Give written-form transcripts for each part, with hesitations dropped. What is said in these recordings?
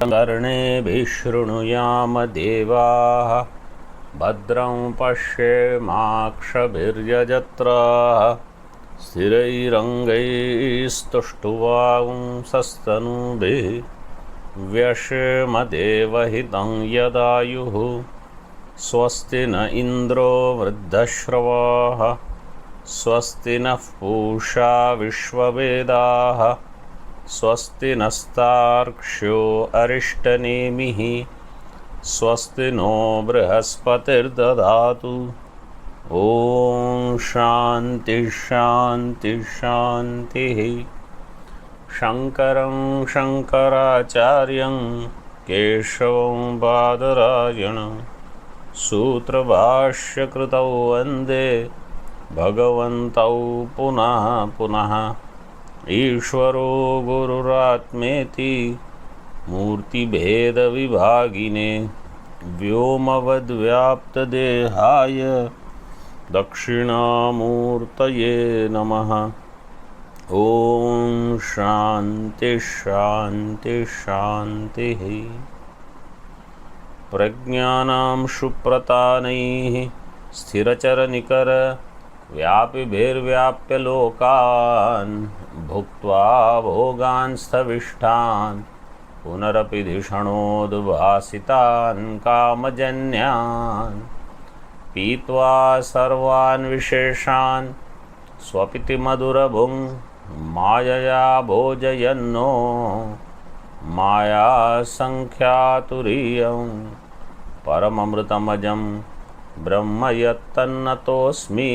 कर्णेभिः शृणुयाम देवाः भद्रं पश्येमाक्षभिर्यजत्राः स्थिरैरङ्गैस्तुष्टुवांसस्तनूभिः व्यशेमदेवहितं यदायुः स्वस्ति न इन्द्रो वृद्धश्रवाः स्वस्ति नः पूषा विश्ववेदाः स्वस्ति नस्तार्क्ष्यो अरिष्टनेमिः स्वस्ति नो बृहस्पतिर्दधातु। ॐ शान्ति शान्ति शान्तिः। शङ्करं शङ्कराचार्यं केशवं बादरायणं सूत्रभाष्यकृतौ वन्दे भगवन्तौ पुनः पुनः। ईश्वरो गुरुरात्मेति मूर्तिभेदविभागिने व्योमवद्व्याप्तदेहाय दक्षिणामूर्तये नमः। ॐ शान्ति शान्ति शान्तिः। प्रज्ञानां सुप्रतानैः स्थिरचरनिकर व्यापिभिर्व्याप्य लोकान् भुक्त्वा भोगान् स्थविष्ठान् पुनरपि धिषणोद्भासितान् कामजन्यान् पीत्वा सर्वान् विशेषान् स्वपिति मधुरभुं मायया भोजयन्नो मायासङ्ख्यातुरीयं परममृतमजं ब्रह्म यत्तन्नतोऽस्मि।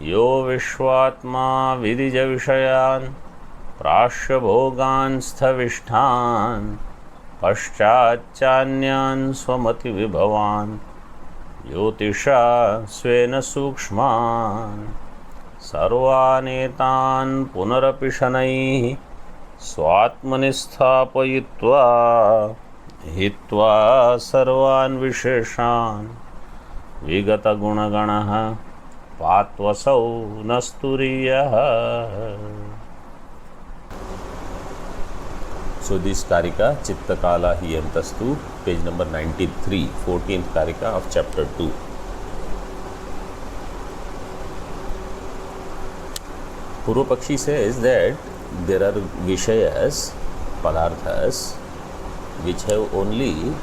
यो विश्वात्मा विदिजविषयान् प्राश्यभोगान् स्थविष्ठान् पश्चाच्चान्यान् स्वमतिविभवान् ज्योतिषा स्वेन सूक्ष्मान् सर्वानेतान् पुनरपि शनैः स्वात्मनि स्थापयित्वा हित्वा सर्वान् विशेषान् विगतगुणगणः पात्वसौ न स्तुरीयः। So this karika Chittakala Hiyantastu, page number 93, 14th karika of chapter 2. Purva Pakshi says that there are Vishayas, Padarthas, which have only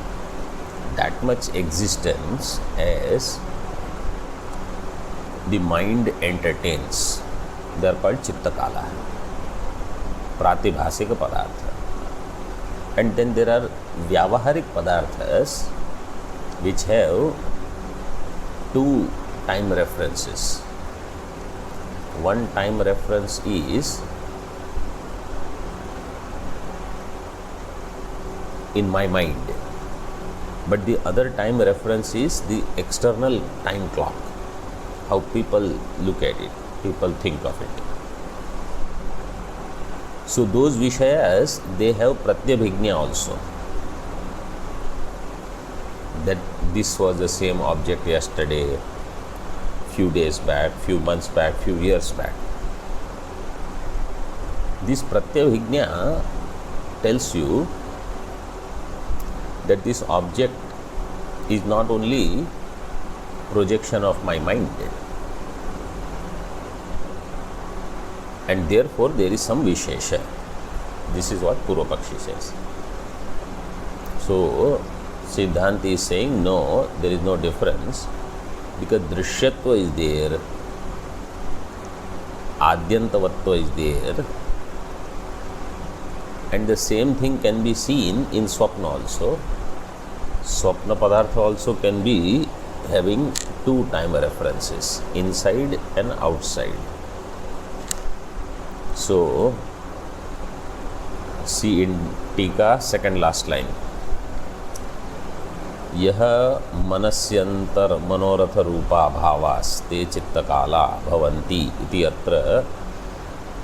that much existence as the mind entertains. They are called Chittakala, Pratibhasika Padartha. And then there are Vyavaharik Padarthas which have two time references. One time reference is in my mind, but the other time reference is the external time clock, how people look at it, people think of it. So those Vishayas, they have Pratyabhignya also, that this was the same object yesterday, few days back, few months back, few years back. This Pratyabhignya tells you that this object is not only projection of my mind, and therefore there is some Vishesha. This is what Purva Pakshi says. So Siddhanti is saying no, there is no difference, because Drishyatva is there, Adyantavatva is there, and the same thing can be seen in Swapna also. Swapna Padartha also can be having two time references, inside and outside. So see in Tika, second last line. यह मनस्यंतर मनोरथ रूपा भावास्ते चित्तकाला भवन्ति इति अत्र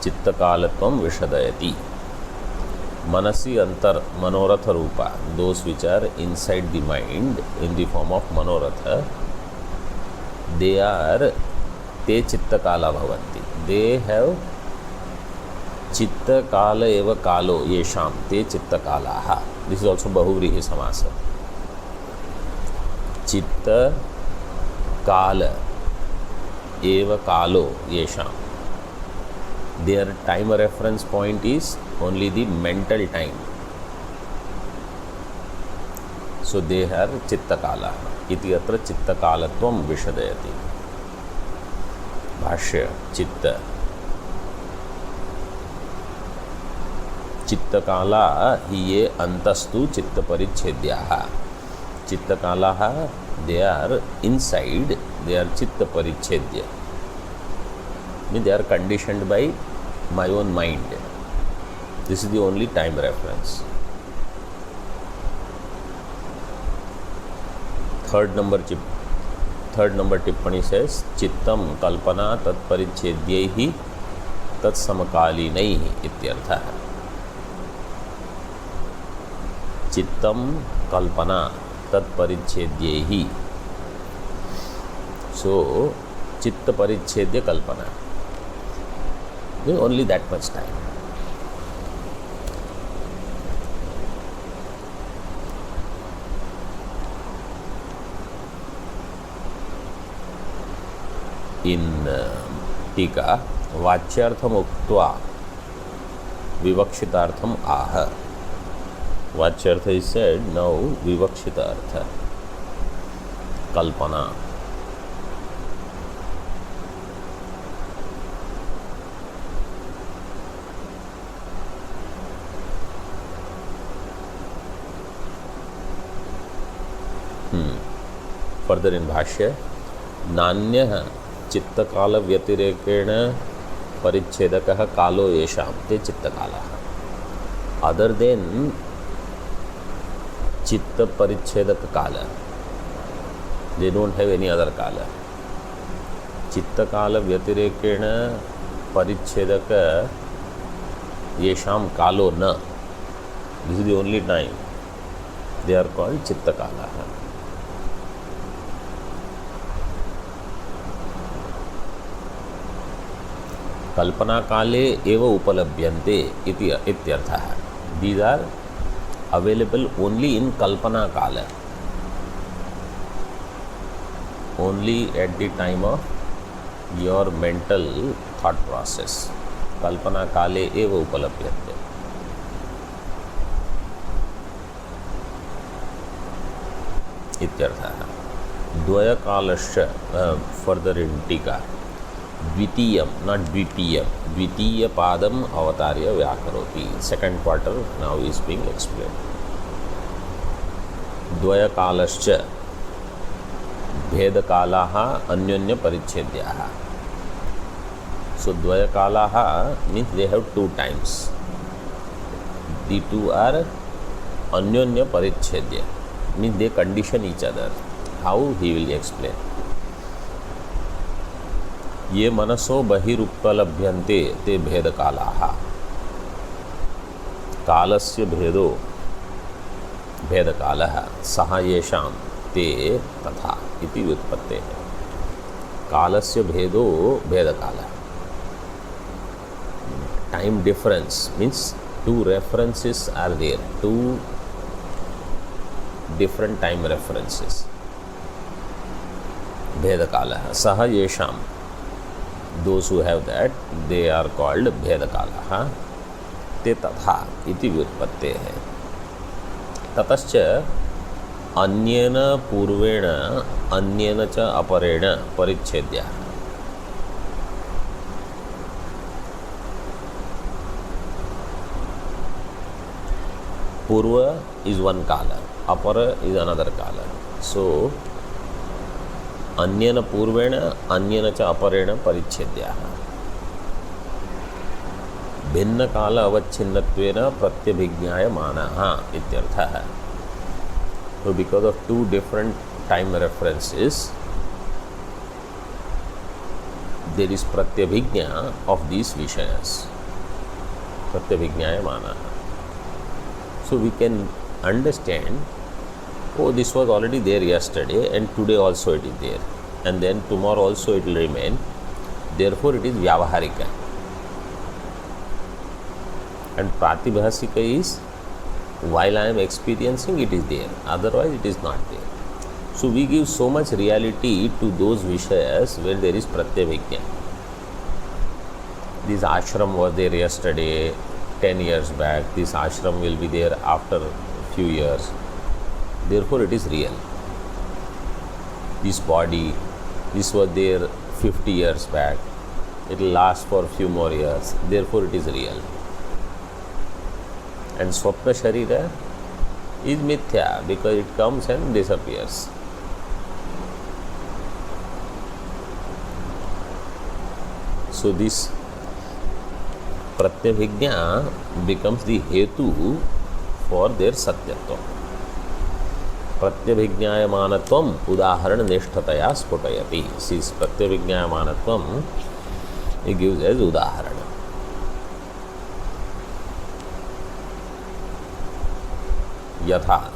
चित्तकालत्वं विशदयति. Manasi antar manoratha rupa, those which are inside the mind in the form of manoratha, they are te chittakala bhavanti. They have चित्त काल एव कालो येषां ते चित्त कालाः. दिस इज ऑल्सो बहुव्रीहि समास. चित्त काल एव कालो येषां. Their time reference point is only the mental time. So they are चित्तकाला. इति अत्र चित्तकालत्वं विशदयति. भाष्य चित्त चित्तकाला हि ये अंतस्तु चित्तपरिच्छेद्याः. चित्तकालाः they are inside, they are चित्तपरिच्छेद्य. They are conditioned by my own mind. This is the only time reference. Third number tippani says चित्तम कल्पना तत्परिच्छेद्यैहि तत्समकालीनैहि इत्यर्थः. चित्तम कल्पना तत्परिच्छेद्यैहि. So चित्त परिच्छेद्य कल्पना. Only that much time. In टीका वाच्यार्थम उक्त्वा विवक्षितार्थम आह. वाच्यार्थ is said, now विवक्षितार्थ Kalpana. Further in भाष्य नान्यः चित्तकाल व्यतिरेकेण परिच्छेदकः कालो येषां ते चित्तकालाः. Other than चित्त परिच्छेदक काल, they don't have any other kala. चित्तकाल व्यतिरेकेण परिच्छेदक येषां कालो न. This is the only time they are called चित्तकालाः. कल्पना काले एव उपलभ्यन्ते इति इत्यर्थः. These are available only in कल्पना काल, only at the time of your mental thought process. कल्पना काले एव उपलभ्यन्ते. इत्यर्थः. द्वयकालश्च फर्दर इन टीका द्वितीयम नॉट द्वितीयम द्वितीय पादम अवतार्य व्याकरोति. Second quarter now is being explained. द्वयकालश्च भेदकालाः अन्योन्य परिच्छेद्याः. सो द्वयकालाः means they have two times. The two are अन्योन्य परिच्छेद्य means they condition each other. How he will explain. ये मनसो बहिरुपलभ्यन्ते ते भेदकालाः. कालस्य भेदो भेदकालः सः येषां ते तथा इति व्युत्पत्तेः. कालस्य भेदो भेदकालः. Time difference means two references are there, two different time references. भेदकालः सः येषां, those who have that, they are called भेदकालाः. ते तथा इति व्युत्पत्तेः. ततश्च अन्येन पूर्वेण अन्येन च अपरेण परिच्छेद्यः. पूर्व is one kala, अपरा is another kala. So अन्येन पूर्वेण अन्येन च अपरेण परिच्छेद्याः. भिन्न काल अवच्छिन्नत्वेन प्रत्यभिज्ञायमानः इत्यर्थः. So because of two different time references, there is pratyabhijna of these vishayas. Pratyabhijnayamana. So we can understand, oh, this was already there yesterday and today also it is there, and then tomorrow also it will remain. Therefore it is vyavaharika. and pratibhasika is while I am experiencing it is there, otherwise it is not there. So we give so much reality to those vishayas where there is pratyabhijna. This ashram was there yesterday, 10 years back. This ashram will be there after a few years. Therefore it is real. This body, this was there 50 years back. It will last for a few more years. Therefore it is real. And Swapna Sharira is mithya because it comes and disappears. So this pratyabhijna becomes the hetu for their satyatva. Pratyabhijnayamanatvam udaharana nishthataya sputayati. Since pratyabhijnayamanatvam, it gives as udaharana. Yatha.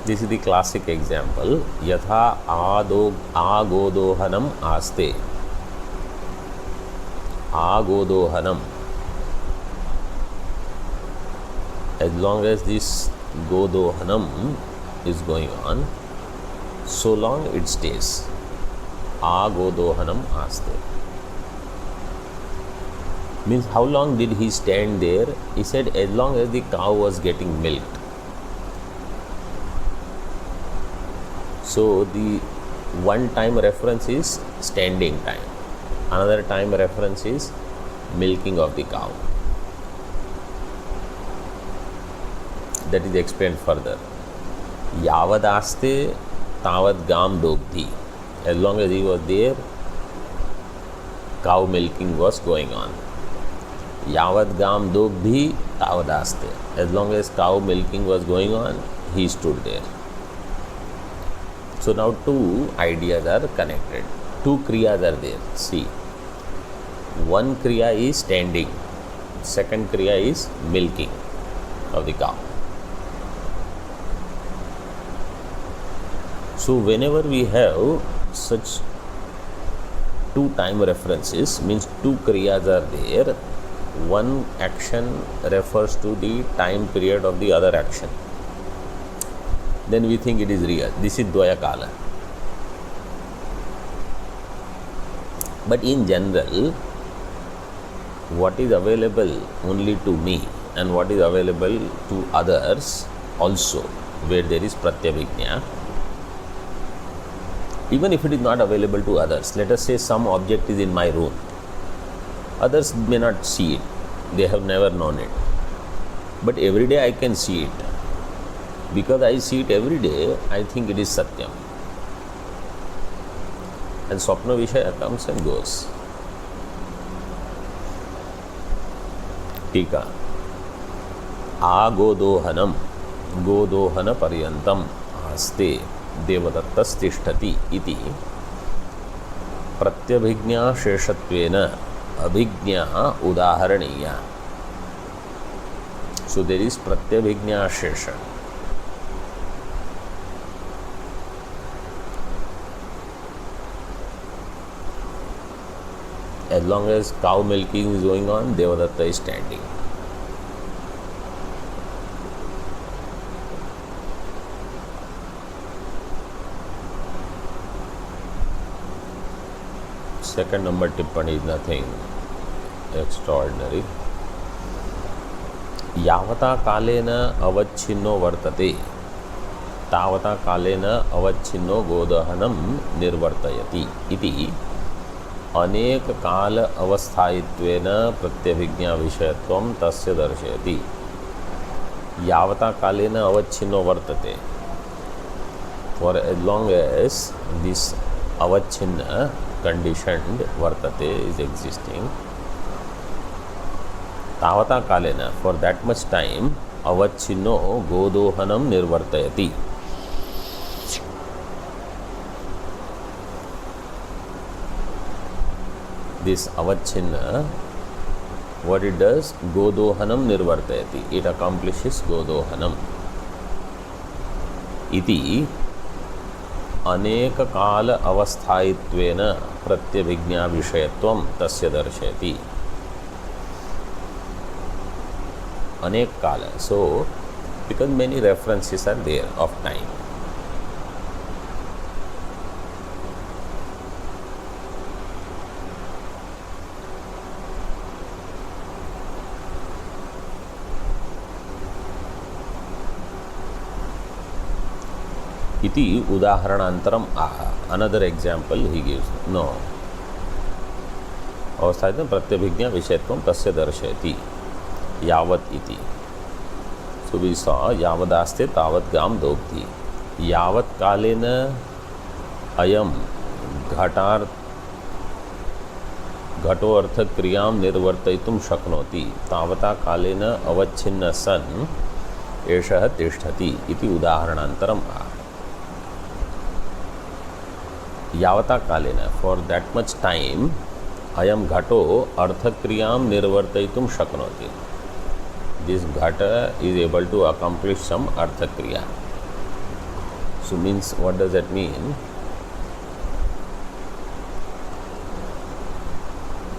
This is the classic example. Yatha agodohanam aste. Agodohanam. As long as this godohanam is going on, so long it stays. Agodohanam aste. Means how long did he stand there? He said as long as the cow was getting milked. So the one time reference is standing time. Another time reference is milking of the cow. That is explained further. Yavad aste tavad gam dogdhi. As long as he was there, cow milking was going on. Yavad gam dogdhi tavad aste. As long as cow milking was going on, he stood there. So now two ideas are connected. Two kriyas are there. See. One kriya is standing. Second kriya is milking of the cow. So whenever we have such two time references, means two kriyas are there, one action refers to the time period of the other action, then we think it is real. This is dvaya kala. But in general, what is available only to me and what is available to others also, where there is pratyabhijna, even if it is not available to others, let us say some object is in my room, others may not see it, they have never known it, but every day I can see it. Because I see it every day, I think it is satyam. And Swapna Vishaya comes and goes. Tika. Agodohanam godohana paryantam aste devadattas tishtati iti pratyabhijna sheshatvena abhijna udaharaniya. So there is pratyabhijna shesha. As long as cow milking is going on, Devadatta is standing. Second number tippani is nothing extraordinary. Yavata kalena avachinno vartate tavata kalena avachinno godahanam nirvartayati iti अनेक काल अवस्थायित्वेन प्रत्यभिज्ञा विषयत्वं तस्य दर्शयति. यावता कालेन अवच्छिन्नो वर्तते. For as long as this avachinna conditioned vartate is existing, tavata kalena, for that much time, avachinno godohanam nirvartayati. This avachinna, what it does, godohanam nirvartayati, it accomplishes godohanam. Iti अनेक काल अवस्थायित्वेन प्रत्यभिज्ञा विषयत्वं तस्य दर्शयति. अनेक काल. So because many references are there of time. इति उदाहरणांतरम आह. Another example he gives. No. अवस्थायितं प्रत्यभिज्ञा विषयत्वं तस्य दर्शयति यावत् इति. So we saw यावदास्ते तावत् गाम दोग्धि. यावत् कालेन अयम घटो अर्थ क्रियां निर्वर्तयितुं शक्नोति तावता कालेन अवच्छिन्न सन् एषः तिष्ठति इति उदाहरणान्तरम् आह. यावता कालेन, for that much time, अयम घटो अर्थक्रियां निर्वर्तयितुं शक्नोति. This घट is able to accomplish some अर्थक्रिया. So means, what does that mean?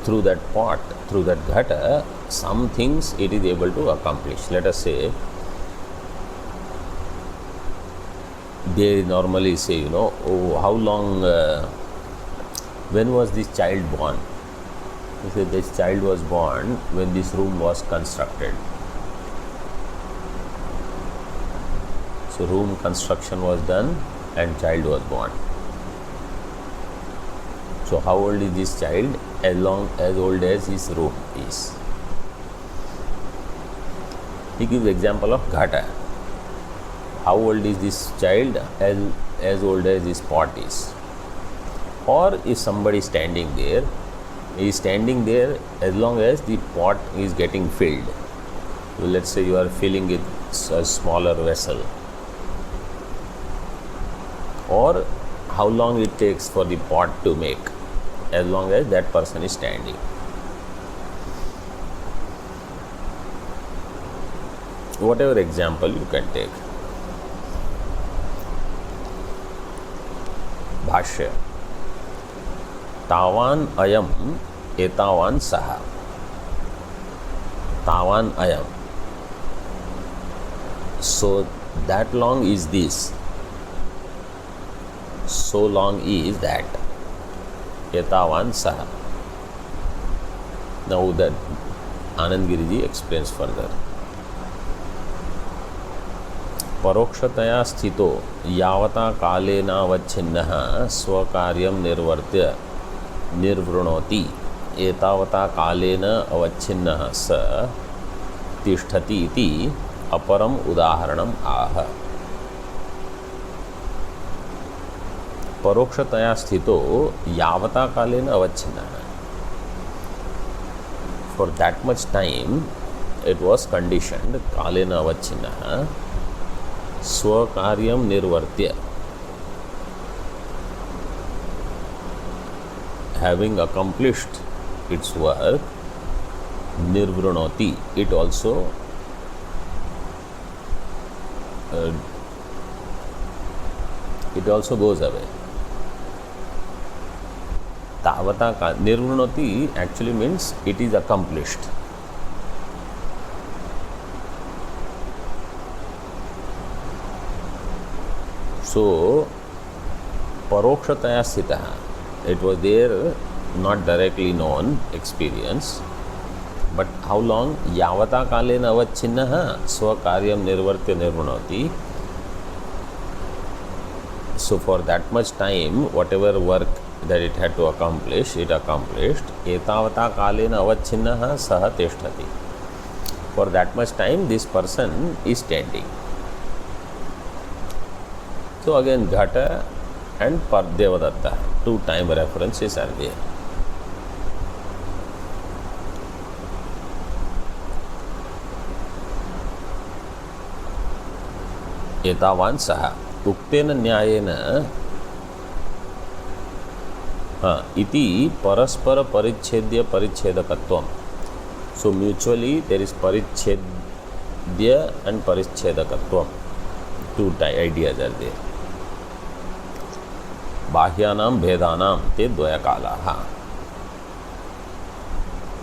Through that pot, through that घट, some things it is able to accomplish. Let us say, they normally say, oh, how long, when was this child born? They say this child was born when this room was constructed. So room construction was done and child was born. So how old is this child? As old as his room is. He gives example of ghata. How old is this child? As old as this pot is. Or if somebody standing there, he is standing there as long as the pot is getting filled. So let's say you are filling it a smaller vessel. Or how long it takes for the pot to make, as long as that person is standing. Whatever example you can take. भाष्य. तावान अयम एतावान सह. तावान अयम. So that long is this. So long is that. Etavan saha. Now that Anand Giriji explains further. परोक्षतया स्थितो यावता कालेनावच्छिन्नः स्वकार्यं निर्वर्त्य निर्वृणोति एतावता कालेन अवच्छिन्नः स तिष्ठति इति अपरम उदाहरणम आह. परोक्षतया स्थितो यावता कालेन अवच्छिन्नः. For that much time it was conditioned कालेन अवच्छिन्नः स्वकार्यं निर्वर्त्य, having accomplished its work, nirvrinoti, it also goes away. Tavata ka nirvrinoti actually means it is accomplished. So, parokshataya sthitah, it was there, not directly known experience, but how long? Yavata kalena avachinnaha swakaryam nirvartya nirvunati. So, for that much time, whatever work that it had to accomplish, it accomplished. Etavata kalena avachinnaha saha tishtati. For that much time, this person is standing. So again, Ghata and Devadatta, two time references are there. एतावान सह उक्तेन न्यायेन इति परस्पर परिच्छेद्य परिच्छेदकत्वम. So mutually there is परिच्छेद्य and परिच्छेदकत्वम. Two ideas are there. बाह्यानाम भेदानाम ते द्वय कालाः.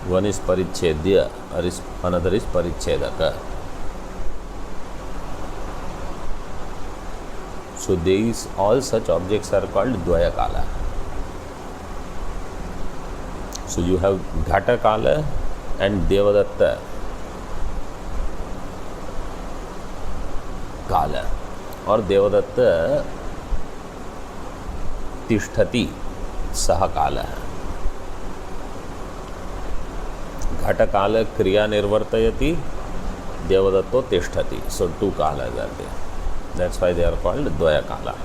One is परिच्छेद्य, another is परिच्छेदक. So these all such objects are called Dvaya Kala. So you have Ghata Kala and Devadatta Kala, or Devadatta Tishtati Saha Kala. Ghata Kala Kriya Nirvartayati, Devadatto Tishtati. So two Kalas are there. That's why they are called Dvaya Kala.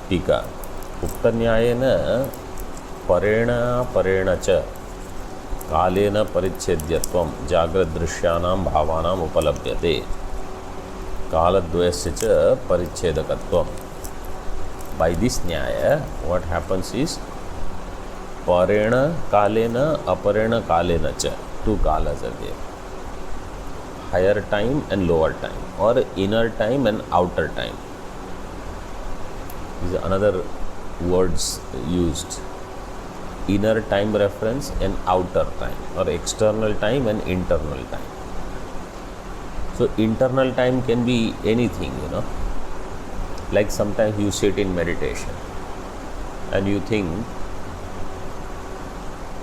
टीका उक्तन्यायेन परेण परेण च कालेन परिच्छेद्यत्वं जाग्रद्दृश्यानां भावानाम् उपलभ्यते कालद्वयस्य च परिच्छेदकत्वं. By this nyaya, what happens is parena kalena aparena kalena cha, two kalas are there, higher time and lower time, or inner time and outer time. These are another words used. Inner time reference and outer time, or external time and internal time. So internal time can be anything, like sometimes you sit in meditation and you think,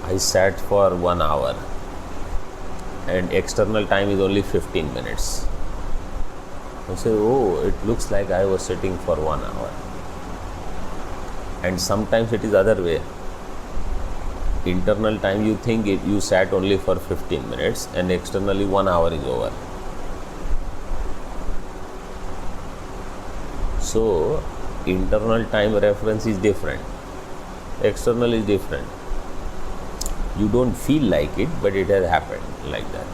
I sat for 1 hour and external time is only 15 minutes. You say, oh, it looks like I was sitting for 1 hour. And sometimes it is other way. Internal time you think you sat only for 15 minutes and externally 1 hour is over. So internal time reference is different, external is different. You don't feel like it, but it has happened like that.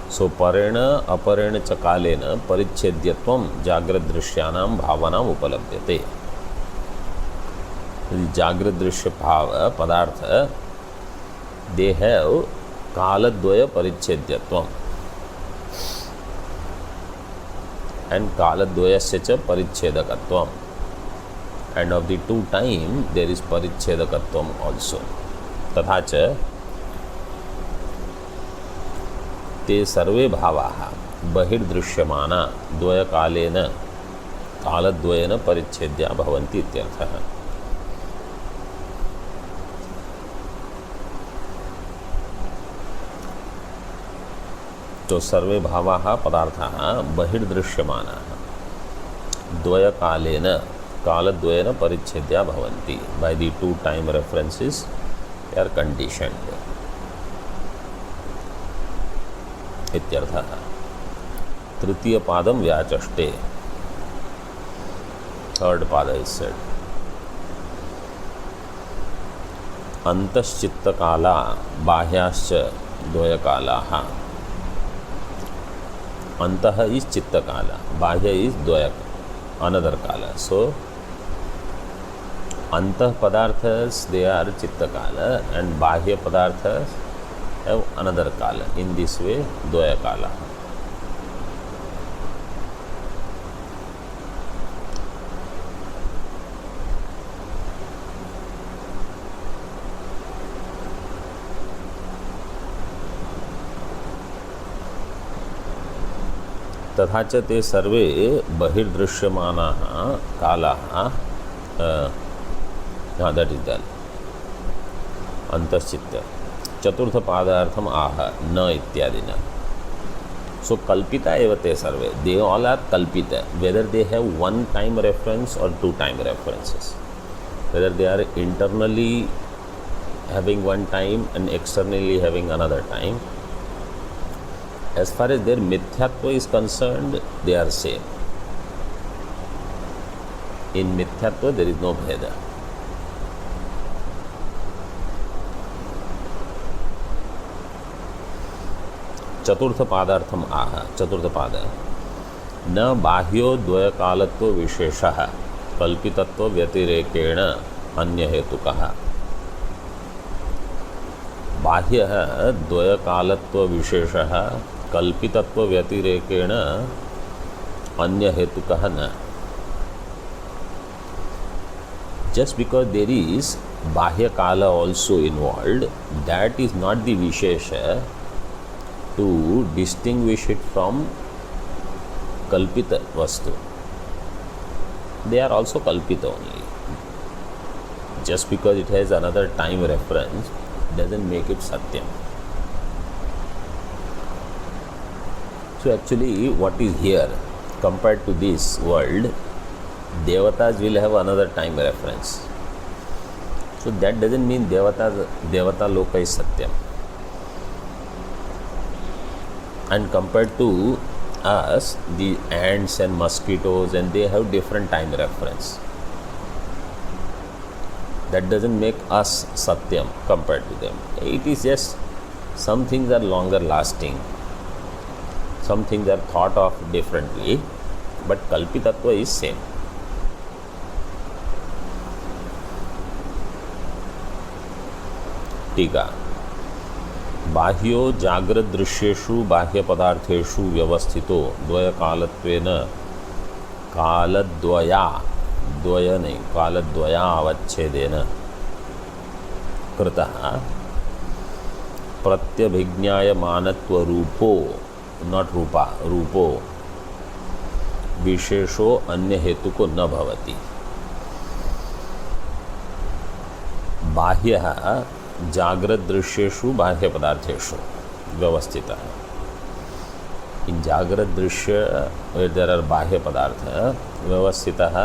So parena aparena cha kalena परिच्छेद्यत्वं जाग्रद्दृश्यानां भावनाम् उपलभ्यते. जागृत दृश्य भाव पदार्थ, they have kaladvaya परिच्छेद्यत्वम and kaladvayasya cha परिच्छेदकत्वम, and of the two time there is परिच्छेदकत्वम also. तथा च ते सर्वे भावाः बहिर्दृश्यमाना द्वयकालेन कालद्वयेन परिच्छेद्या भवन्ति इत्यर्थः. तो सर्वे भावाः पदार्थाः बहिर्दृश्यमानाः द्वयकालेन कालद्वयेन परिच्छेद्या भवन्ति. By the two time references they are conditioned इत्यर्थः. तृतीय पादं व्याचष्टे, third pada is said. अंतश्चित्तकाला बाह्याश्च द्वयकालाः. Antah is chitta kala, bahya is dvaya, another kala. So antah padarthas they are chitta kala and bahya padarthas have another kala. In this way dvaya kala. तथा च ते सर्वे बहिर्दृश्यमानाः कालाः, that is done. अंतश्चित्त चतुर्थ पादार्थम आह न इत्यादि न. सो कल्पिता एव ते सर्वे, दे ऑल आर कल्पिता, whether they have one time reference और two time references, whether they are internally having one time and externally having another time. As far as their mithyatva is concerned, they are same. In mithyatva there is no bheda. चतुर्थ पादार्थम आह, चतुर्थ पाद न बाह्यो द्वयकालत्व विशेषः कल्पितत्व व्यतिरेकेण अन्य हेतुकः. बाह्यः द्वयकालत्वविशेषः कल्पितत्वव्यतिरेकेण अन्यहेतुकः न. Just because there is Bahya Kala also involved, that is not the Vishesha to distinguish it from Kalpita Vastu. They are also Kalpita only. Just because it has another time reference doesn't make it Satyam. So actually what is here compared to this world, Devatas will have another time reference. So that doesn't mean Devata Loka is Satyam. And compared to us, the ants and mosquitoes, and they have different time reference. That doesn't make us Satyam compared to them. It is just some things are longer lasting, some things are thought of differently, but Kalpitatva is same. टीका. बाह्यो जागृत दृश्येषु बाह्य पदार्थेषु व्यवस्थितो द्वयकालत्वेन कालद्वयावच्छेदेन कृतः प्रत्यभिज्ञायमानत्वरूपो not रूपो विशेषो अन्य हेतुको न भवति. बाह्यः जागृत दृश्येषु बाह्य पदार्थेषु व्यवस्थितः. इन जागृत दृश्य देयर आर बाह्य पदार्थ व्यवस्थितः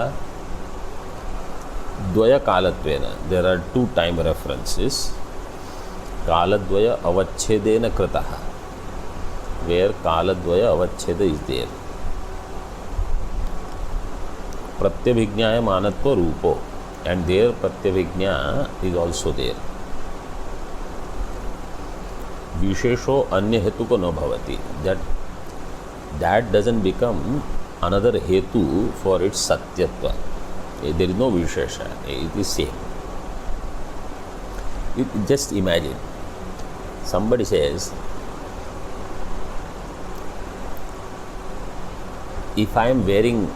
द्वय कालत्वेन. There are two time references. कालद्वय अवच्छेदेन कृतः, वेयर कालद्वय अवच्छेद इज देयर. प्रत्यभिज्ञायमानत्व रूपो, and there pratyavijna is also there. Vishesho anya hetuko no bhavati. That doesn't become another hetu for its satyatva. There is no vishesha. It is same. Just imagine, somebody says, if I am wearing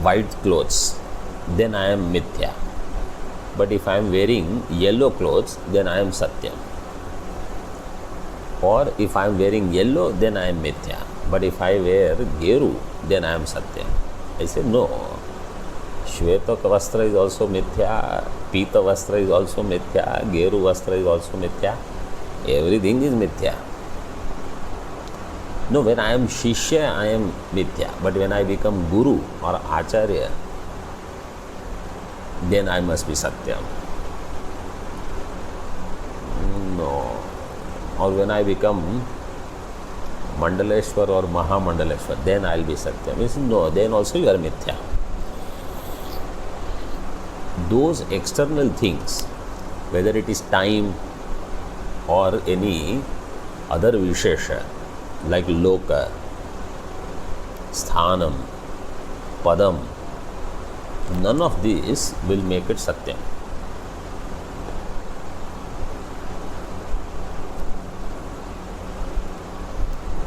white clothes, then I am mithya. But if I am wearing yellow clothes, then I am satyam. Or if I am wearing yellow, then I am mithya. But if I wear geru, then I am satyam. I say no. Shveta vastra is also mithya, pita vastra is also mithya, geru vastra is also mithya. Everything is mithya. No, when I am shishya, I am mithya. But when I become guru or acharya, then I must be satyam. No. Or when I become Mandaleshwar or Mahamandaleshwar, then I will be satyam. He says, no, then also you are mithya. Those external things, whether it is time or any other vishesha, like loka, sthanam, padam, none of these will make it satyam.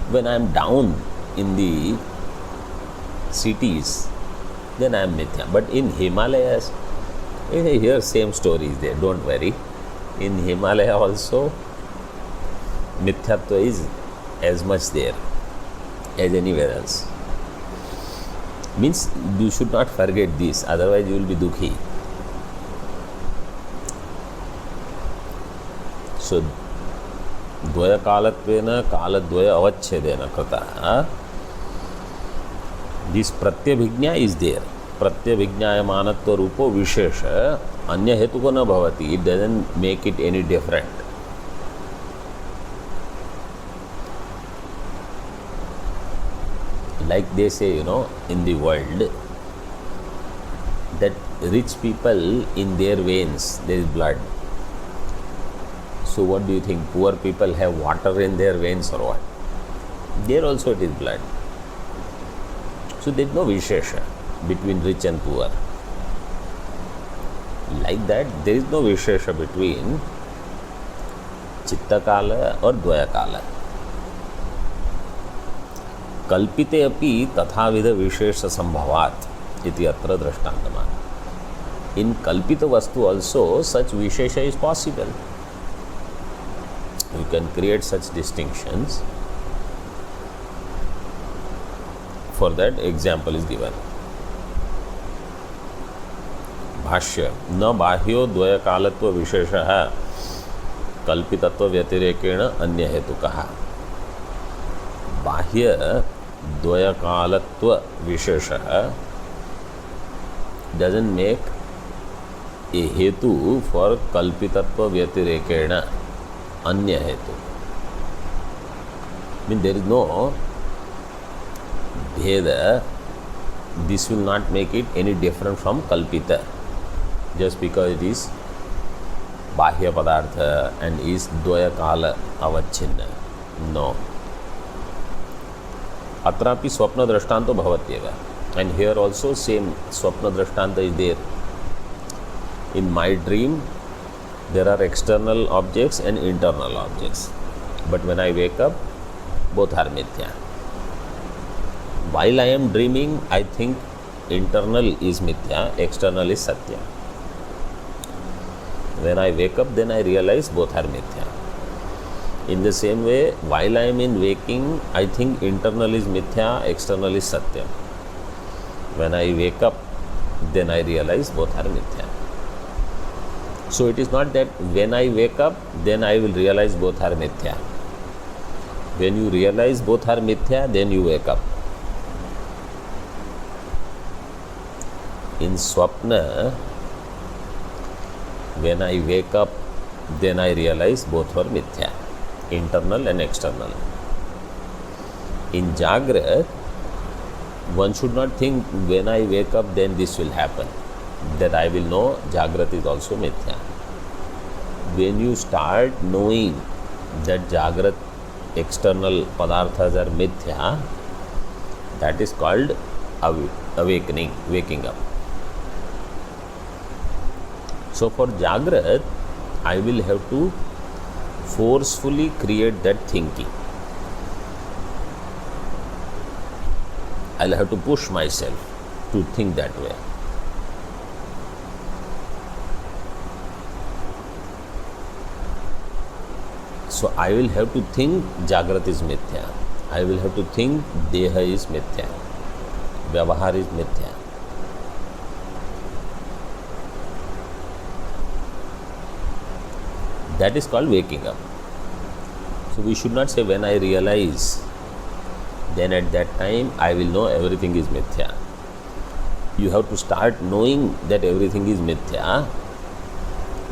When I am down in the cities, then I am mithya. But in Himalayas, here same story is there, don't worry. In Himalaya also, mithyatva is as much there as anywhere else. Means you should not forget this, otherwise you will be dukhi. So, dvaya kalattvena kaladvaya avachchedena krata. This pratyabhijna is there. Pratyabhijnayamanatva rupo vishesha anya hetuko na bhavati. It doesn't make it any different. Like they say, in the world, that rich people, in their veins there is blood. So what do you think? Poor people have water in their veins or what? There also it is blood. So there is no vishesha between rich and poor. Like that, there is no vishesha between चित्तकाल और द्वयकाल। कल्पिते अपि तथाविध विशेष संभवात् इति अत्र दृष्टान्तमाह। In kalpita vastu also such vishesha is possible. You can create such distinctions. For that example is given. भाष्य न बाह्यो द्वयकालत्व विशेषः कल्पितत्व व्यतिरेकेण अन्य हेतुकः। बाह्य द्वयकालत्व विशेषः doesn't make a hetu for kalpitatva vyatirekena anya hetu. Mean there is no bheda. This will not make it any different from kalpita just because it is bahya padartha and is dvaya kala avachinna. No. Atrapi swapna drashtanto bhavatyeva, and here also same swapna drishtanta is there. In my dream there are external objects and internal objects, but when I wake up both are mithya. While I am dreaming I think internal is mithya, external is satya. When I wake up then I realize both are mithya. In the same way, while I am in waking I think internal is mithya, external is satya. When I wake up then I realize both are mithya. So it is not that when I wake up then I will realize both are mithya. When you realize both are mithya then you wake up. In swapna, when I wake up then I realize both were mithya, internal and external. In Jagrat, one should not think when I wake up then this will happen, that I will know Jagrat is also mithya. When you start knowing that Jagrat external padarthas are mithya, that is called awakening, waking up. So for Jagrat, I will have to forcefully create that thinking. I'll have to push myself to think that way. So I will have to think Jagrat is mithya. I will have to think Deha is mithya. Vyavahar is mithya. That is called waking up. So we should not say when I realize, then at that time I will know everything is mithya. You have to start knowing that everything is mithya.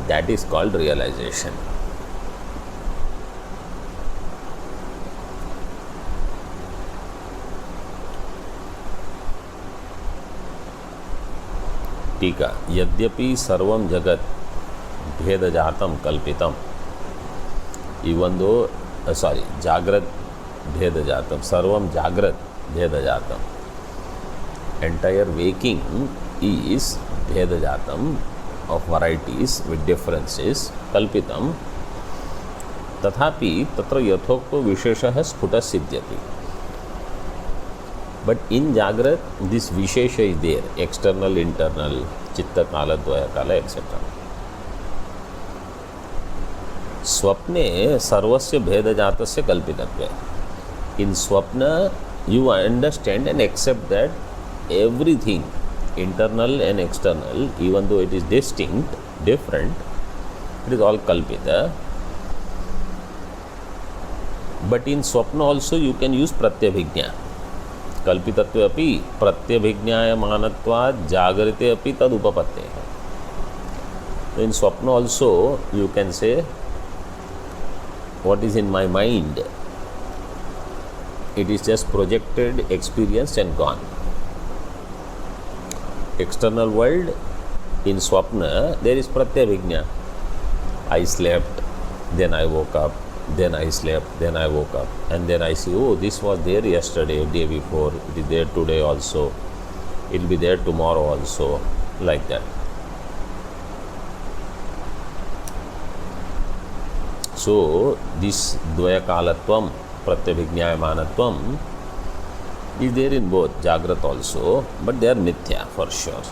That is called realization. टीका यद्यपि सर्वं जगत भेद जातम कल्पितम, even though जागृत भेद जातम, सर्वम जागृत भेद जातम, entire waking is भेद जातम of varieties with differences, कल्पितम, तथापि तत्र यथोक्तो विशेषः स्फुटः सिद्ध्यति. But in Jagrat, this Vishesha is there, external, internal, Chitta Kala, Dvaya Kala, etc. Swapne sarvasya bheda jatasya kalpitatve. In Swapna, you understand and accept that everything, internal and external, even though it is distinct, different, it is all kalpita. But in Swapna also you can use pratyabhijna. कल्पितत्वे अपि प्रत्यभिज्ञायमानत्वात् जागृते अपि तद उपपत्तेः. In swapna also you can say what is in my mind, it is just projected, experienced and gone. External world, in swapna there is pratyabhijna. I slept, then I woke up, then I slept, then I woke up, and then I see, oh, this was there yesterday, day before, it is there today also, it will be there tomorrow also, like that. So this dvayakalatvam pratyabhijnayamanatvam is there in both Jagrat also, but they are mithya for sure.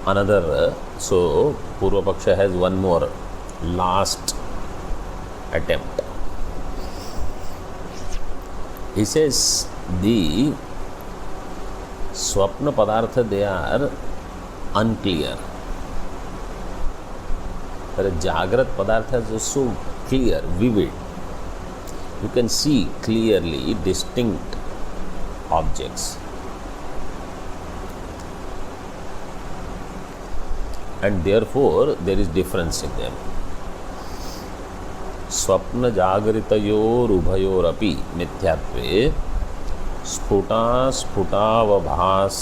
Another, so Purva Paksha has one more last attempt. He says the Swapna Padartha, they are unclear. But Jagrat Padartha is so clear, vivid. You can see clearly distinct objects. And therefore there is difference in them. Swapna jagritayor ubhayorapi mithyatve स्फुटा स्फुटावभास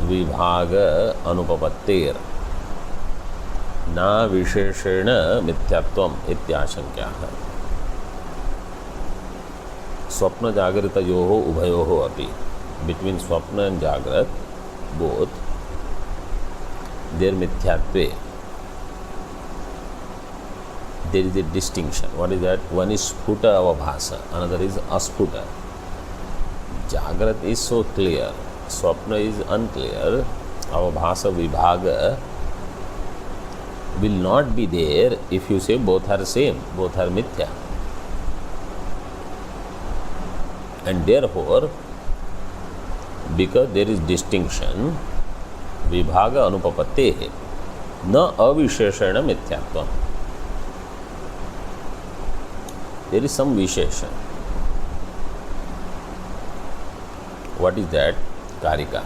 विभाग अनुपपत्तेर न विशेषेण मिथ्यात्वम इत्याशंक्याः. स्वप्न जागृतयोः उभयोः अपि, between swapna and jagrat, both, their mithyattve, there is a distinction. What is that? One is sphuta avabhasa, another is asphuta. Jagrat is so clear, swapna is unclear. Avabhasa vibhaga will not be there if you say both are same, both are mithya. And therefore, because there is distinction, vibhaga anupapatte na avisheshana mithyatvam. There is some vishesha. What is that? Karika.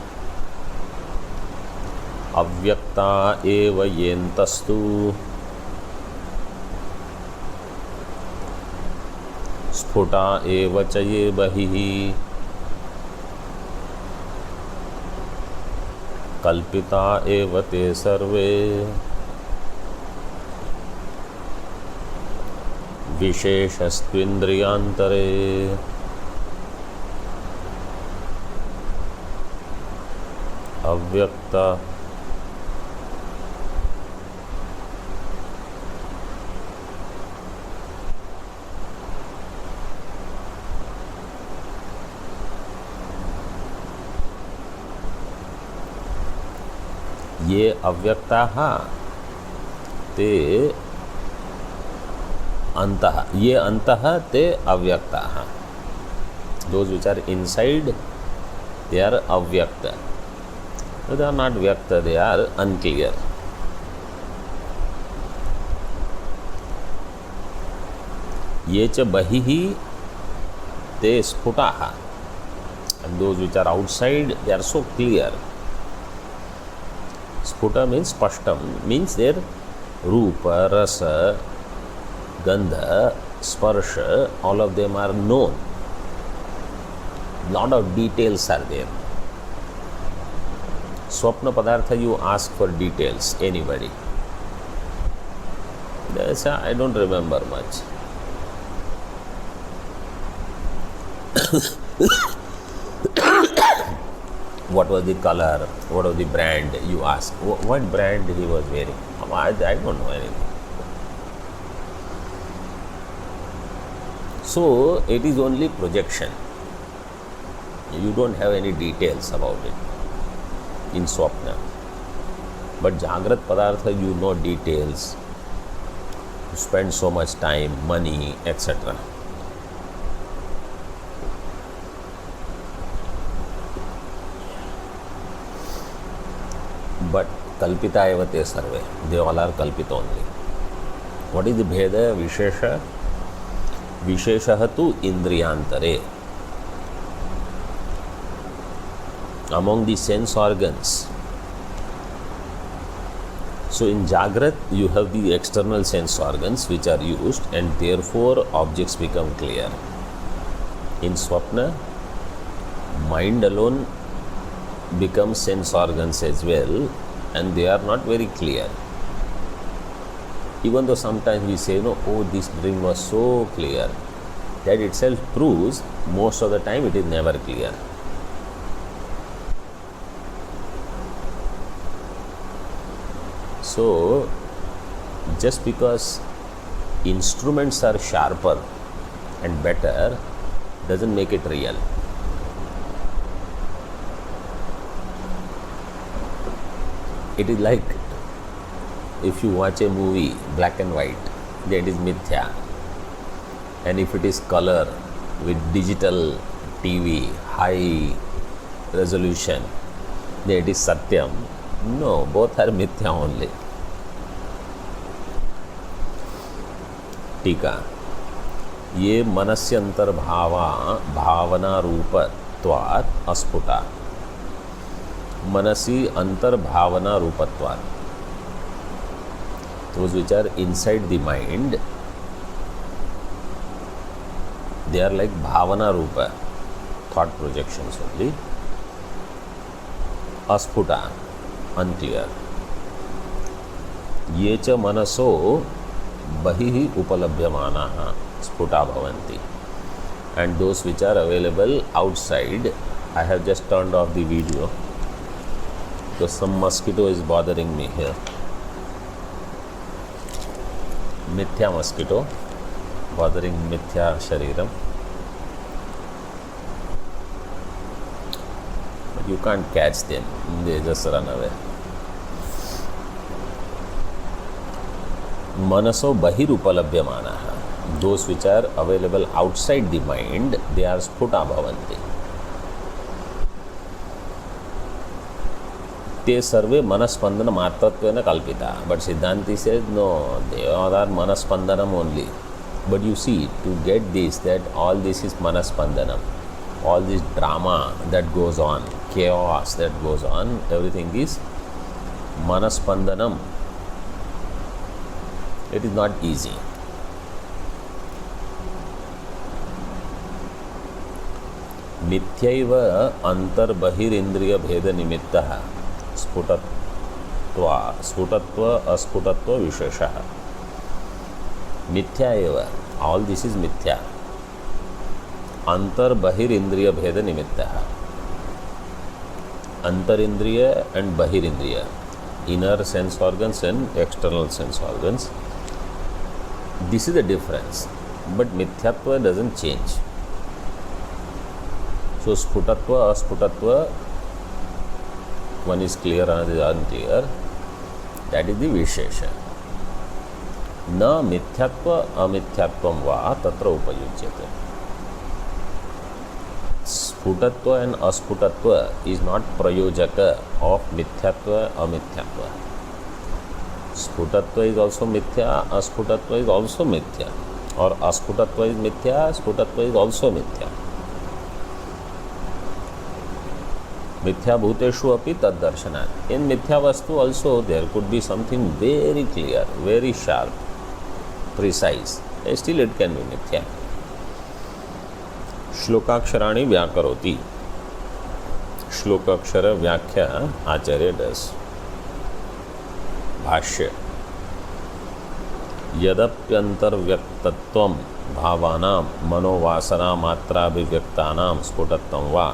Avyakta eva yentastu स्फुटा एव च ये बहिः कल्पिता एव ते सर्वे विशेषस्त्विन्द्रियान्तरे अव्यक्ता ये अव्यक्ताः ते अन्तः, ये अन्तः ते अव्यक्ताः. Those which are inside, they are avyakta. They are not vyakta, they are unclear. ये च बहिः ते स्फुटाः. And those which are outside, they are so clear. Sphuta means spashtam, means their rupa, rasa, gandha, sparsha, all of them are known. Lot of details are there. Swapna padartha, you ask for details, anybody. They say, I don't remember much. What was the color? What was the brand? You ask. What brand he was wearing? I don't know anything. So, it is only projection. You don't have any details about it in Swapna. But Jagrat Padartha, you know details. You spend so much time, money, etc. But kalpita eva te sarve. They all are kalpita only. What is the bheda? Vishesha? Visheshaha tu indriyantare. Among the sense organs. So in Jagrat, you have the external sense organs which are used, and therefore objects become clear. In Swapna, mind alone become sense organs as well, and they are not very clear. Even though sometimes we say, no, oh, this dream was so clear, that itself proves most of the time it is never clear. So just because instruments are sharper and better doesn't make it real. It is like if you watch a movie black and white, that is mithya, and if it is color with digital TV high resolution, that is satyam. No, both are mithya only. टीका, ये मनस्यंतर्भावा भावना रूपत्वात् अस्फुटा, मनसी अंतर्भावना रूपत्वात्, those which are inside the mind, they are like bhavana rupa, thought projections only. Asputa, unclear. ये च मनसो बहिः उपलभ्यमानाः स्फुटा भवन्ति, and those which are available outside. I have just turned off the video because some mosquito is bothering me here. Mithya mosquito bothering mithya shariram. But you can't catch them, they just run away. Manaso bahirupalabhyamanaha, those which are available outside the mind, they are sphuta bhavanti. ते सर्वे मनस्पंदन मात्रत्वेन कल्पिता. But Siddhanti says no, they all are manaspandanam only. But you see, to get this, that all this is manaspandanam, all this drama that goes on, chaos that goes on, everything is manaspandanam. It is not easy. मिथ्यैव अंतर्बहिरिंद्रिय भेद निमित्तः स्फुटत्व अस्फुटत्व विशेषः. मिथ्या एव, all this is मिथ्या. अंतर्बहिरिंद्रिय भेद निमित्तः, अंतरिंद्रिय and बहिरिंद्रिय, inner sense organs and external sense organs. This is the difference, but mithyatva doesn't change. So sputatva, asputatva, one is clear, another is unclear. That is the vishesha. Na mithyatva amithyatvam va tatra upayujyate. Sputatva and asputatva is not prayojaka of mithyatva amithyatva. Sputatva is also mithya, asputatva is also mithya, or asputatva is mithya, sputatva is also mithya. Mithya bhuteshu api tad darshanat. In mithya vastu also there could be something very clear, very sharp, precise. Still it can be mithya. श्लोकाक्षराणि व्याकरोति. श्लोकाक्षर व्याख्या आचार्य डस. भाष्य. यदप्यंतर्व्यक्तत्वं भावानां मनोवासना मात्राभिव्यक्तानां स्फुटत्वं वा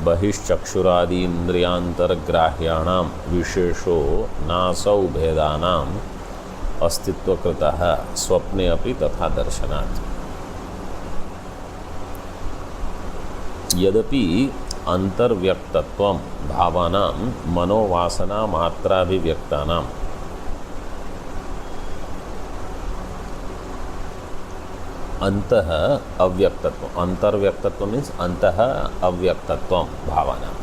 बहिश्चक्षुरादि इंद्रियांतरग्राह्याणां विशेषो नासौ भेदानां अस्तित्वकृतः स्वप्ने अपि तथा दर्शनात्. यद्यपि अंतर्व्यक्तत्वं भावानां मनोवासना मात्राभिव्यक्तानां अंतः अव्यक्तत्व. अंतर्व्यक्तत्व means अंतः अव्यक्तत्वं भावानां.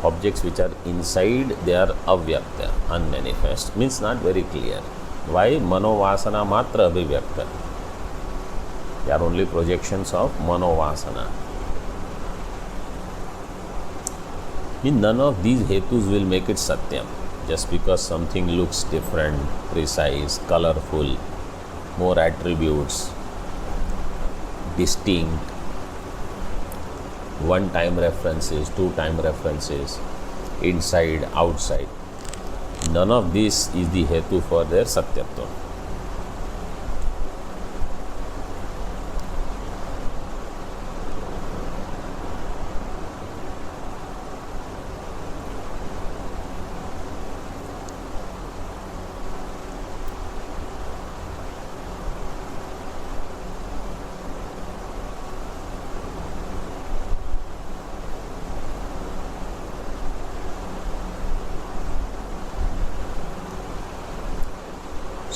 Objects which are inside, they are avyakta, unmanifest, means not very clear. Why? Manovasana matra abhivyakta. They are only projections of manovasana. None of these hetus will make it satyam. Just because something looks different, precise, colorful, more attributes, distinct, one time references, two time references, inside, outside, none of this is the hetu for their satyatva.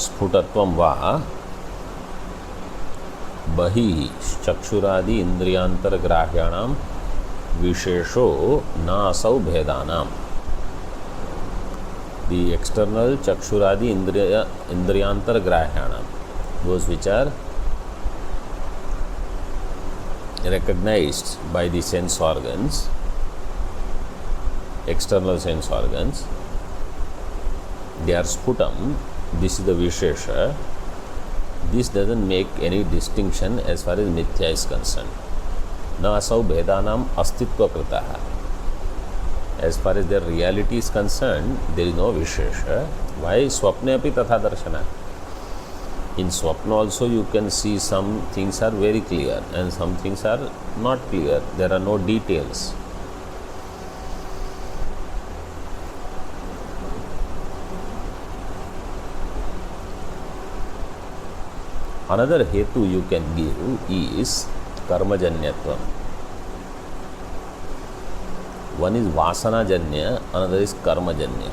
स्फुटत्वं वा बहिः चक्षुरादि इन्द्रियान्तरग्राह्याणां विशेषो नासौ भेदानाम्. The external chakshuradi indriyantar grahyanam, those which are recognized by the sense organs, external sense organs, they are sputam. This is the vishesha. This doesn't make any distinction as far as mithya is concerned. Na asau bhedanam astitva kritaha. As far as their reality is concerned, there is no vishesha. Why? Swapne api tatha darshana. In swapna also you can see some things are very clear and some things are not clear. There are no details. Another hetu you can give is karmajanyatvam. One is vasanajanya, another is karmajanya.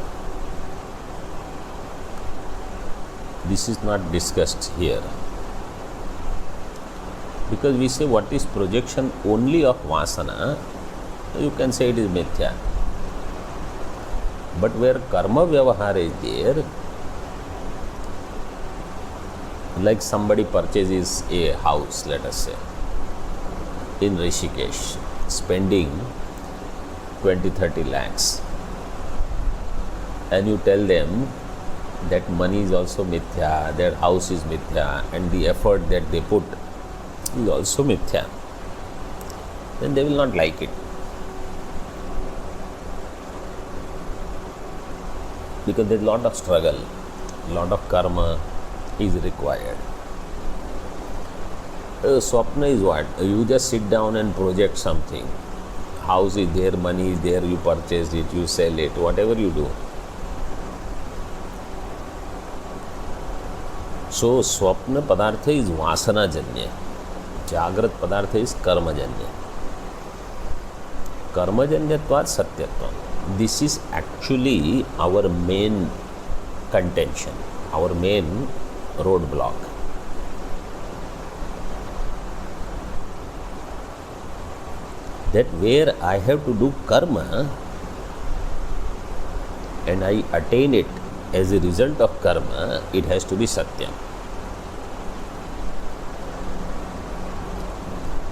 This is not discussed here. Because we say what is projection only of vasana, you can say it is mithya. But where karma vyavahara is there, like somebody purchases a house, let us say, in Rishikesh, spending 20-30 lakhs, and you tell them that money is also mithya, their house is mithya, and the effort that they put is also mithya, then they will not like it. Because there is a lot of struggle, a lot of karma is required. Swapna is what? You just sit down and project something. House is there, money is there, you purchase it, you sell it, whatever you do. So, swapna padartha is vasana janya. Jagrat padartha is karma janya. Karma janyatvat satyatvam. This is actually our main contention, our main roadblock. That where I have to do karma and I attain it as a result of karma, it has to be satyam.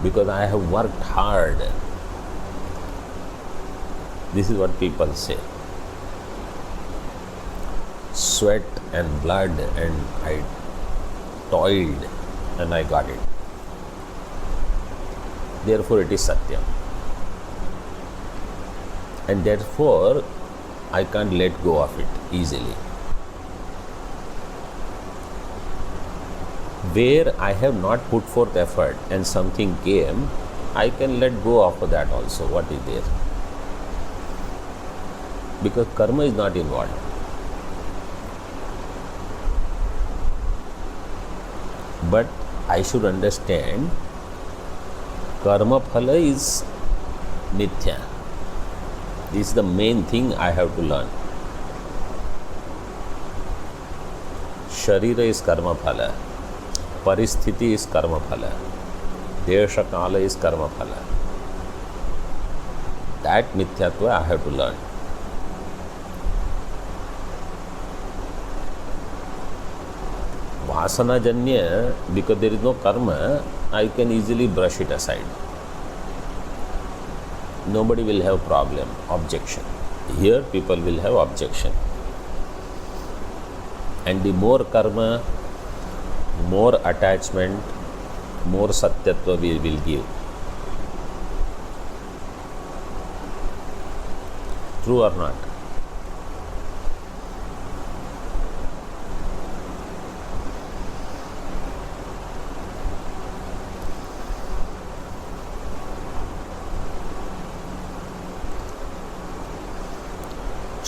Because I have worked hard. This is what people say. Sweat and blood, and I toiled and I got it. Therefore it is satyam. And therefore I can't let go of it easily. Where I have not put forth effort and something came, I can let go of that also. What is there? Because karma is not involved. But I should understand karma phala is mithya. This is the main thing I have to learn. Sharira is karma phala. Paristhiti is karma phala. Desha kala is karma phala. That mithyatva I have to learn. Vasana janya, because there is no karma, I can easily brush it aside. Nobody will have problem, objection. Here people will have objection. And the more karma, more attachment, more satyatva we will give. True or not?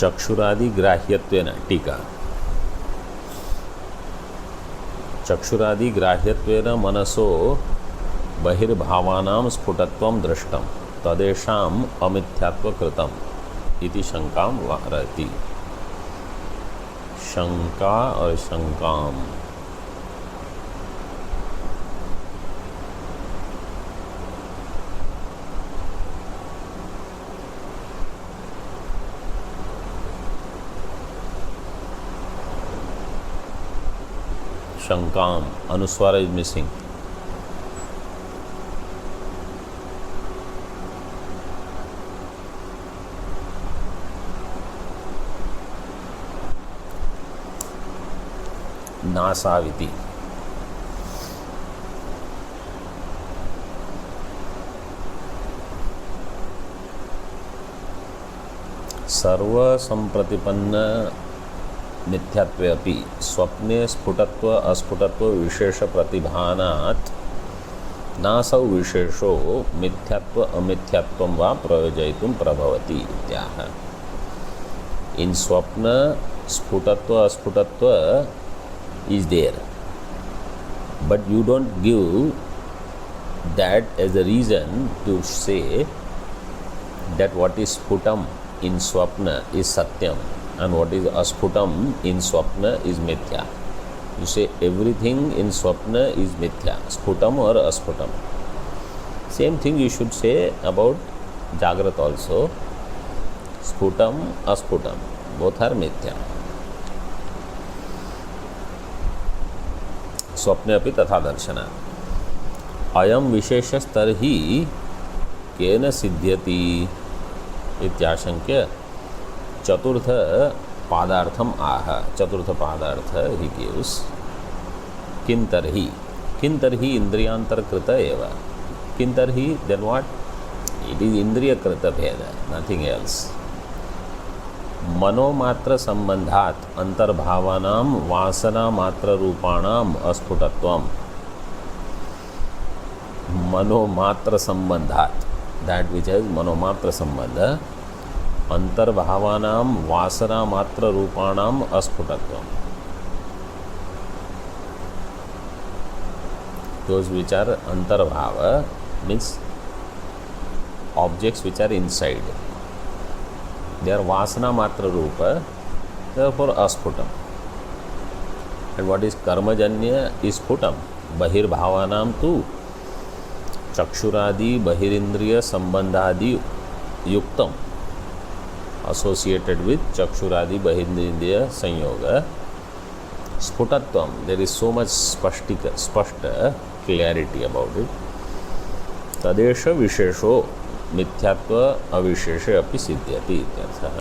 चक्षुरादि ग्राह्यत्वेन टीका. चक्षुरादि ग्राह्यत्वेन मनसो बहिर्भावानां स्फुटत्वं दृष्टं तदेषाम् अमिथ्यात्व कृतम् इति शंकां वारयति. शंका और शंकाम। शंकाम, अनुस्वार इज मिसिंग। नासाविति। सर्वसंप्रतिपन्न मिथ्यात्वे अपि स्वप्ने स्फुटत्व अस्फुटत्व विशेष प्रतिभानात् नासौ विशेषो मिथ्यात्व अमिथ्यात्वं वा प्रयोजयितुं प्रभवति इत्याह। इन स्वप्न स्फुटत्व अस्फुटत्व is there, but you don't give that as a reason to say that what is sputam in swapna is satyam and what is asputam in swapna is mithya. You say everything in swapna is mithya, sputam or asputam. Same thing you should say about Jagrat also. Sputam, asputam, both are mithya. स्वप्ने अपि तथा दर्शना। अयम विशेषस्तर्हि केन सिद्ध्यति इत्याशंक्य चतुर्थ पादार्थम आह। चतुर्थ पादार्थ he gives. किं तर्हि इंद्रियांतरकृत एव। किं तर्हि देन व्हाट, इट इज इंद्रियकृत भेद, नथिंग एल्स। मनोमात्र संबंधात अंतर्भावानां वासना मात्र रूपाणाम अस्फुटत्वम। मनोमात्र संबंधात, दैट विच हैज मनोमात्र संबंध, अंतर्भावानां वासना मात्र रूपाणाम अस्फुटत्वम। दोज विच आर अंतर्भाव means objects which are inside, they are vasana matra rupa, therefore asputam. And what is karmajanya is sputam. Bahirbhavanam tu chakshuradi bahirindriya sambandhadi yuktam, associated with chakshuradi bahirindriya sanyoga sputatvam. There is so much spashta clarity about it. Tadesha vishesho मिथ्यात्व अविशेषे अपि सिद्ध्यति इत्यर्थः।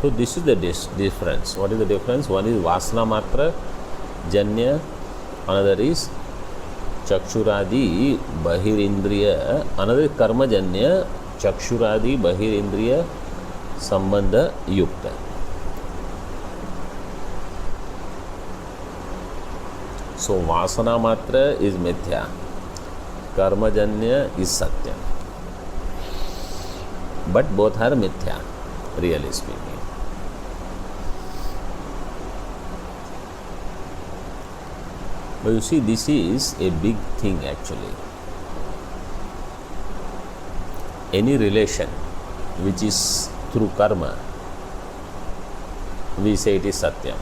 So this is the difference. What is the difference? One is vasana matra janya, another is chakshuradi bahirindriya, another is karma janya chakshuradi bahirindriya sambandha yukta. So vasana matra is mithya, कर्मजन्य is satya, but both are mithya, really speaking. But you see, this is a big thing actually. Any relation which is through karma, we say it is satyam.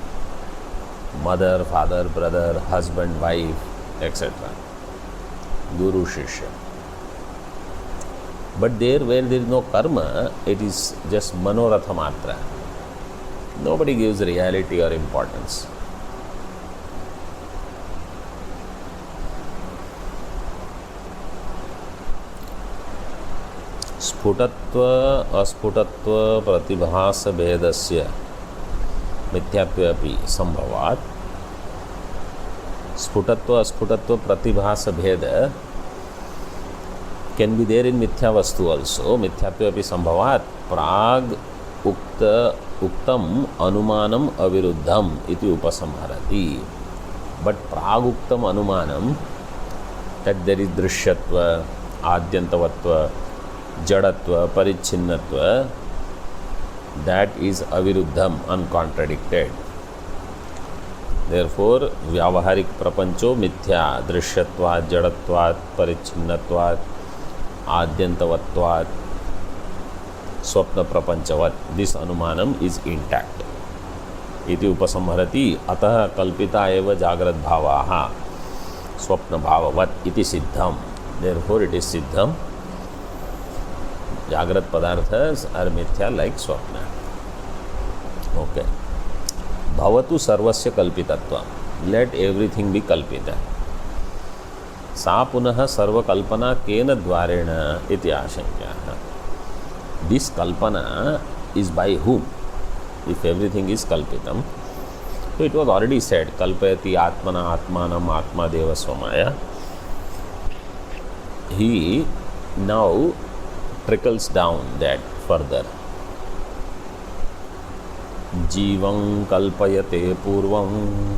Mother, father, brother, husband, wife, etc. Guru, Shishya. But there where there is no karma, it is just manoratha matra. Nobody gives reality or importance. स्फुटत्व अस्फुटत्व प्रतिभास भेदस्य मिथ्यात्वे अपि संभवात्। स्फुटत्व अस्फुटत्व प्रतिभास भेद can be there in mithya vastu also. Mithyatve api sambhavat prag uktam anumanam aviruddham iti upasamharati. But prag uktam anumanam, that there is drishyatva, adyantavatva, jadatva, parichinnatva, that is aviruddham, uncontradicted. Therefore, vyavaharik prapancho mithya, drishyatvat, jadatvat, parichinnatvat, adyantavatvat, swapna prapanchavat. This anumanam is intact. इति उपसंहरति। अतः कल्पिता एव जाग्रत भावाः स्वप्न भाववत् इति सिद्धम। Therefore it is सिद्धम जाग्रत पदार्थs आर मिथ्या लाइक स्वप्न। ओके। भवतु सर्वस्य कल्पितत्वम्। लेट एवरीथिंग बी कल्पित। सा पुनः सर्वकल्पना केन द्वारेण इति आशंक्यः। दिस कल्पना is by whom? If everything is kalpitam, so it was already said, kalpayati atmana atmanam atma deva swamaya. He now trickles down that further. Jivam kalpayate purvam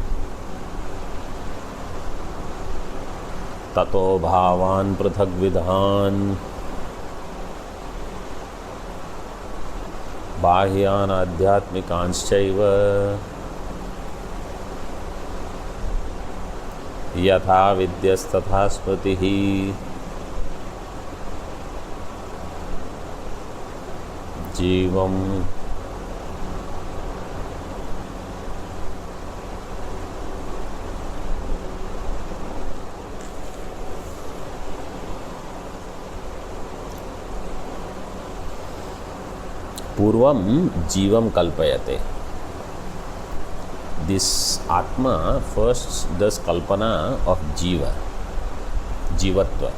tato bhavan prithak vidhan बाह्यान आध्यात्मिकांश्चैव यथा विद्यस्तथा स्मृतिः जीवम् पूर्वम जीवम कल्पयते. This Atma first does kalpana of Jiva, Jivatva.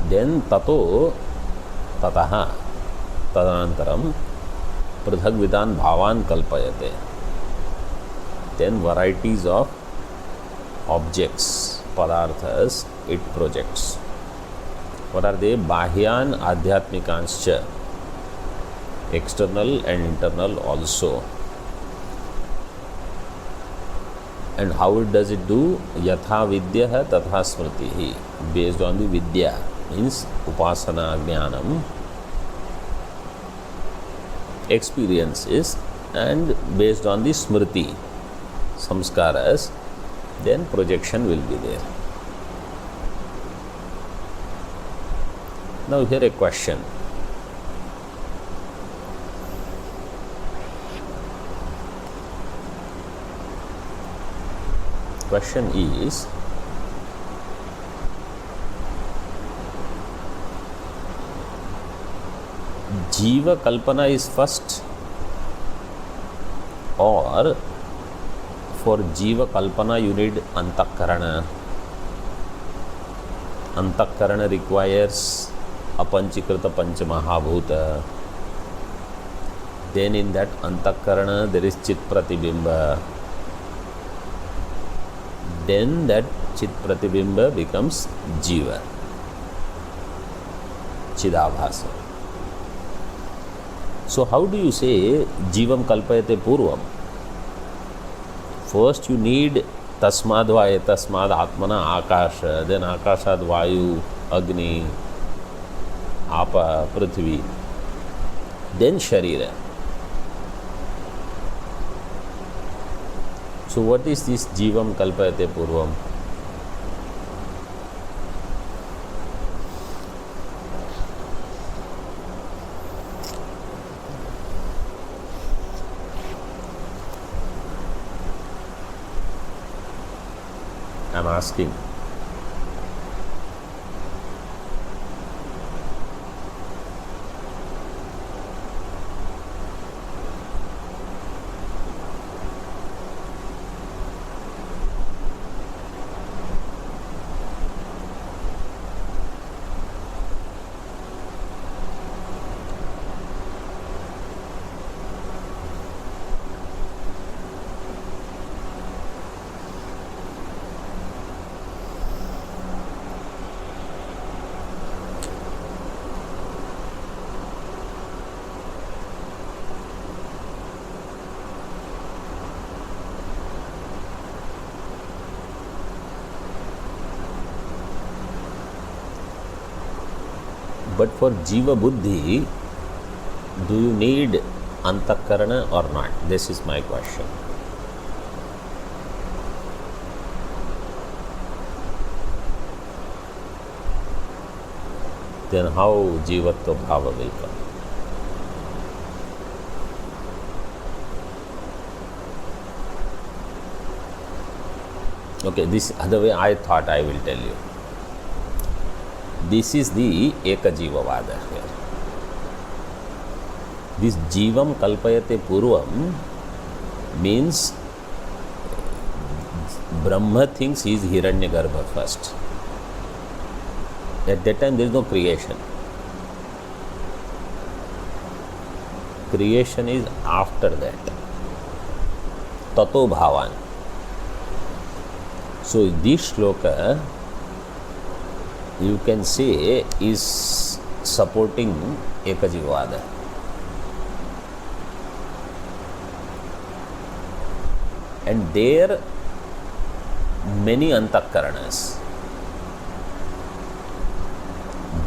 Then Tato, Tataha, Tadanantaram, Prithagvidan Bhavan Kalpayate. Then varieties of objects, padarthas, it projects. What are they? Bahyan Adhyatmikanscha, external and internal also. And how it does it do? Yatha Vidya Tatha Smriti, based on the Vidya, means Upasana Jnanam, experiences, and based on the Smriti, Samskaras, then projection will be there. Now here a question. Question is, Jiva Kalpana is first, or for Jiva Kalpana you need Antakarana? Antakarana requires Apanchikrita Panchamahabhuta. Then in that Antakarana there is Chit Pratibimba. Then that Chit Pratibimba becomes Jiva, Chidabhasa. So how do you say Jivam Kalpayate Purvam? First you need Tasmad Vaye, Tasmad Atmana Akasha, then Akashad Vayu, Agni, Apa, Prithvi, then Sharira. So what is this Jivam Kalpayate Purvam? I am asking. But for Jiva Buddhi, do you need Antakarana or not? This is my question. Then how Jivatva Bhava will come? Okay, this other way I thought I will tell you. This is the Ekajivavada here. This Jivam Kalpayate Purvam means Brahma thinks he is Hiranyagarbha first. At that time there is no creation. Creation is after that. Tato Bhavan. So this shloka you can say is supporting Ekajivavada. And there many antakaranas.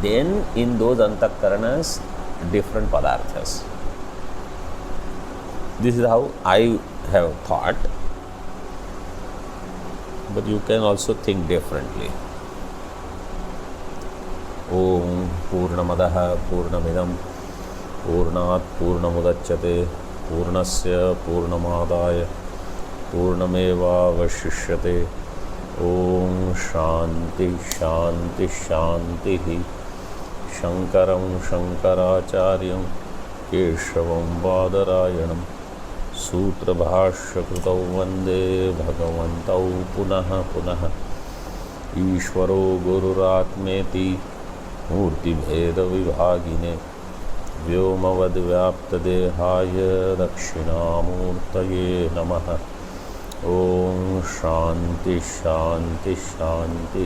Then in those antakaranas different padarthas. This is how I have thought, but you can also think differently. Om Purnamadaha Purnamidam Purnat Purnamudachyate Purnasya Purnamadaya Purnameva Vashishyate. Om Shanti Shanti Shanti. Shankaram Shankaracharyam Keshavam Badarayanam Sutra Bhashya Krutau Vande Bhagavantau Punaha Punaha Ishvaro Gururatmeti Murti Bheda Vibhagine Vyomavad Vyapta Dehaya Dakshinamurtaye Namaha. Om Shanti Shanti Shanti.